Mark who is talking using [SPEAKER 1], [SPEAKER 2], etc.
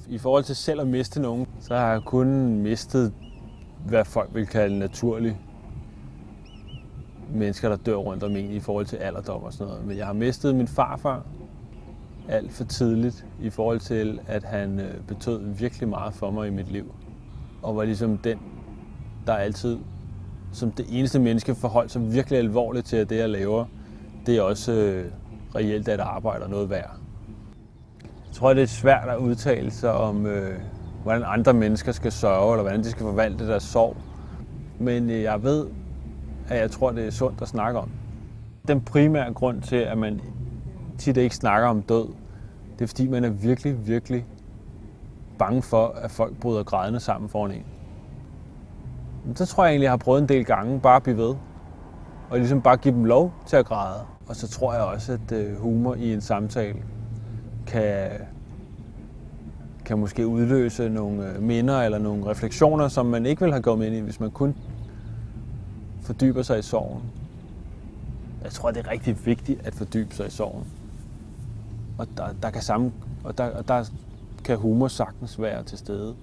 [SPEAKER 1] I forhold til selv at miste nogen, så har jeg kun mistet, hvad folk vil kalde naturlige mennesker, der dør rundt om en i forhold til alderdom og sådan noget. Men jeg har mistet min farfar alt for tidligt i forhold til, at han betød virkelig meget for mig i mit liv. Og var ligesom den, der altid som det eneste menneske forholdt sig virkelig alvorligt til, at det jeg laver, det er også reelt at arbejde og noget værd. Jeg tror, det er svært at udtale sig om, hvordan andre mennesker skal sørge, eller hvordan de skal forvalte deres sorg. Men jeg ved, at jeg tror, det er sundt at snakke om. Den primære grund til, at man tit ikke snakker om død, det er fordi, man er virkelig, virkelig bange for, at folk bryder grædende sammen foran en. Men så tror jeg egentlig, jeg har prøvet en del gange bare at blive ved. Og ligesom bare give dem lov til at græde. Og så tror jeg også, at humor i en samtale kan måske udløse nogle minder eller nogle refleksioner, som man ikke ville have gået ind i, hvis man kun fordyber sig i sorgen. Jeg tror, det er rigtig vigtigt at fordybe sig i sorgen. Og der kan humor sagtens være til stede.